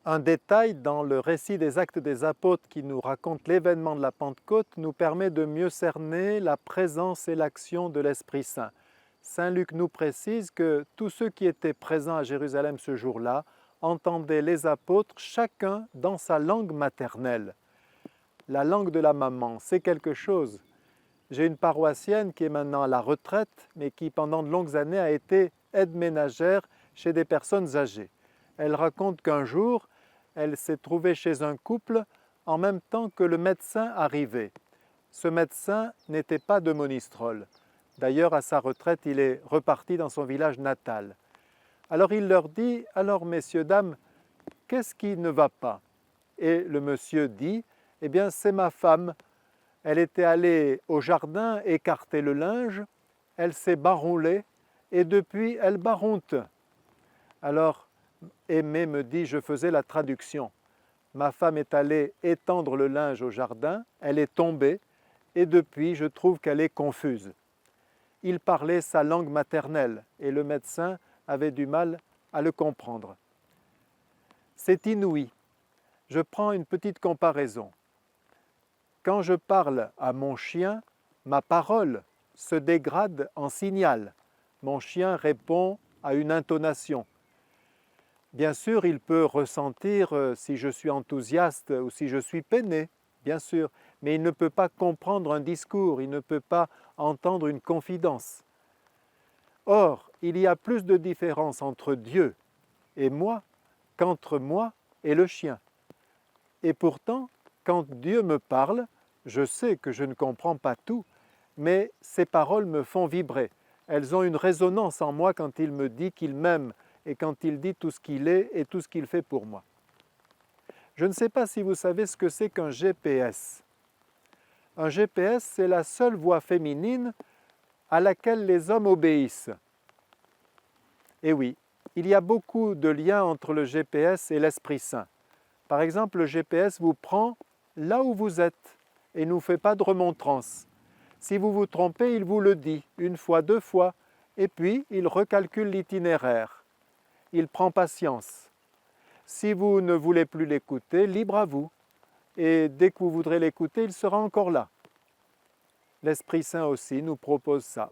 Un détail dans le récit des Actes des Apôtres qui nous raconte l'événement de la Pentecôte nous permet de mieux cerner la présence et l'action de l'Esprit Saint. Saint Luc nous précise que tous ceux qui étaient présents à Jérusalem ce jour-là entendaient les apôtres chacun dans sa langue maternelle. La langue de la maman, c'est quelque chose. J'ai une paroissienne qui est maintenant à la retraite, mais qui pendant de longues années a été aide ménagère chez des personnes âgées. Elle raconte qu'un jour, elle s'est trouvée chez un couple en même temps que le médecin arrivait. Ce médecin n'était pas de Monistrol. D'ailleurs, à sa retraite, il est reparti dans son village natal. Alors il leur dit, « Alors messieurs, dames, qu'est-ce qui ne va pas ?» Et le monsieur dit, « Eh bien, c'est ma femme. Elle était allée au jardin écarter le linge, elle s'est baroulée et depuis elle baronte. » Alors Aimé me dit, je faisais la traduction. Ma femme est allée étendre le linge au jardin, elle est tombée et depuis je trouve qu'elle est confuse. Il parlait sa langue maternelle et le médecin avait du mal à le comprendre. C'est inouï. Je prends une petite comparaison. Quand je parle à mon chien, ma parole se dégrade en signal. Mon chien répond à une intonation. Bien sûr, il peut ressentir si je suis enthousiaste ou si je suis peiné, bien sûr, mais il ne peut pas comprendre un discours, il ne peut pas entendre une confidence. Or, il y a plus de différence entre Dieu et moi qu'entre moi et le chien. Et pourtant, quand Dieu me parle, je sais que je ne comprends pas tout, mais ses paroles me font vibrer. Elles ont une résonance en moi quand il me dit qu'il m'aime et quand il dit tout ce qu'il est et tout ce qu'il fait pour moi. Je ne sais pas si vous savez ce que c'est qu'un GPS. Un GPS, c'est la seule voix féminine à laquelle les hommes obéissent. Et oui, il y a beaucoup de liens entre le GPS et l'Esprit Saint. Par exemple, le GPS vous prend là où vous êtes et ne vous fait pas de remontrance. Si vous vous trompez, il vous le dit une fois, deux fois, et puis il recalcule l'itinéraire. Il prend patience. Si vous ne voulez plus l'écouter, libre à vous. Et dès que vous voudrez l'écouter, il sera encore là. L'Esprit Saint aussi nous propose ça.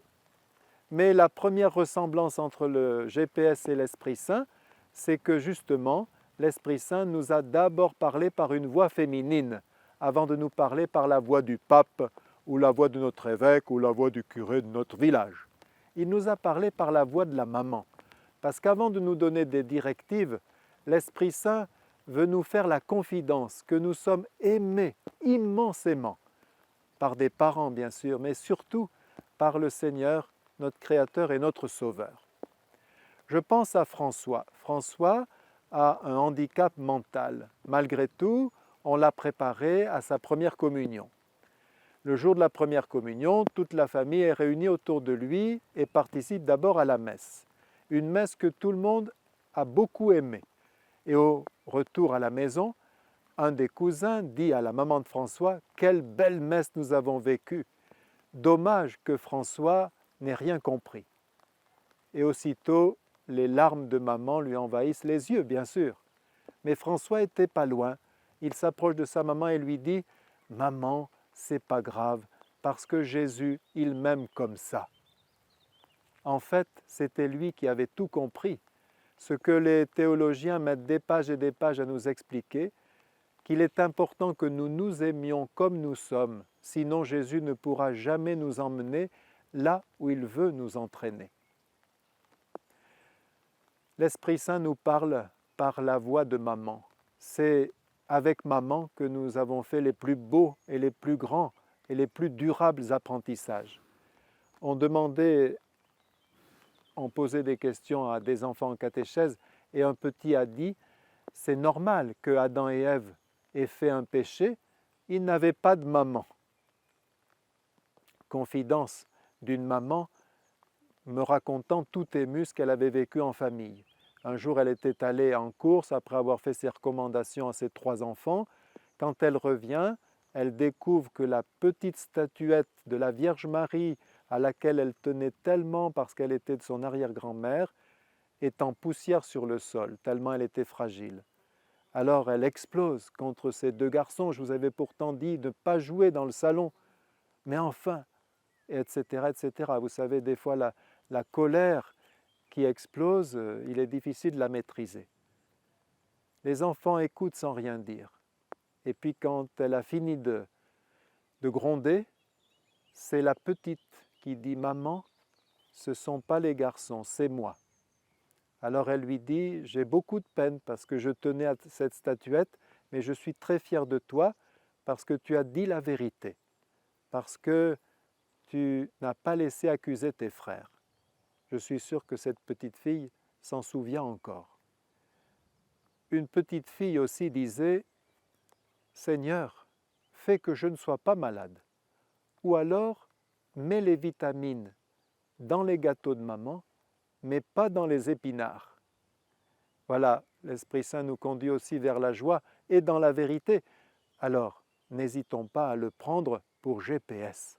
Mais la première ressemblance entre le GPS et l'Esprit Saint, c'est que justement, l'Esprit Saint nous a d'abord parlé par une voix féminine, avant de nous parler par la voix du pape, ou la voix de notre évêque, ou la voix du curé de notre village. Il nous a parlé par la voix de la maman. Parce qu'avant de nous donner des directives, l'Esprit Saint veut nous faire la confidence que nous sommes aimés immensément, par des parents bien sûr, mais surtout par le Seigneur, notre Créateur et notre Sauveur. Je pense à François. François a un handicap mental. Malgré tout, on l'a préparé à sa première communion. Le jour de la première communion, toute la famille est réunie autour de lui et participe d'abord à la messe. Une messe que tout le monde a beaucoup aimée. Et au retour à la maison, un des cousins dit à la maman de François « Quelle belle messe nous avons vécue !» Dommage que François n'ait rien compris. Et aussitôt, les larmes de maman lui envahissent les yeux, bien sûr. Mais François n'était pas loin. Il s'approche de sa maman et lui dit « Maman, c'est pas grave, parce que Jésus, il m'aime comme ça. » En fait, c'était lui qui avait tout compris. Ce que les théologiens mettent des pages et des pages à nous expliquer, qu'il est important que nous nous aimions comme nous sommes, sinon Jésus ne pourra jamais nous emmener là où il veut nous entraîner. L'Esprit Saint nous parle par la voix de maman. C'est avec maman que nous avons fait les plus beaux et les plus grands et les plus durables apprentissages. On posait des questions à des enfants en catéchèse et un petit a dit « C'est normal que Adam et Ève aient fait un péché, ils n'avaient pas de maman. » Confidence d'une maman me racontant tout ému ce qu'elle avait vécu en famille. Un jour, elle était allée en course après avoir fait ses recommandations à ses 3 enfants. Quand elle revient, elle découvre que la petite statuette de la Vierge Marie à laquelle elle tenait tellement parce qu'elle était de son arrière-grand-mère est en poussière sur le sol, tellement elle était fragile. Alors elle explose contre ces deux garçons. Je vous avais pourtant dit de ne pas jouer dans le salon. Mais enfin, etc., etc. Vous savez, des fois, la colère qui explose, il est difficile de la maîtriser. Les enfants écoutent sans rien dire. Et puis quand elle a fini de gronder, c'est la petite qui dit « Maman, ce ne sont pas les garçons, c'est moi ». Alors elle lui dit « J'ai beaucoup de peine parce que je tenais à cette statuette, mais je suis très fière de toi parce que tu as dit la vérité, parce que tu n'as pas laissé accuser tes frères. » Je suis sûr que cette petite fille s'en souvient encore. Une petite fille aussi disait « Seigneur, fais que je ne sois pas malade. » Ou alors, mets les vitamines dans les gâteaux de maman, mais pas dans les épinards. Voilà, l'Esprit Saint nous conduit aussi vers la joie et dans la vérité. Alors, n'hésitons pas à le prendre pour GPS.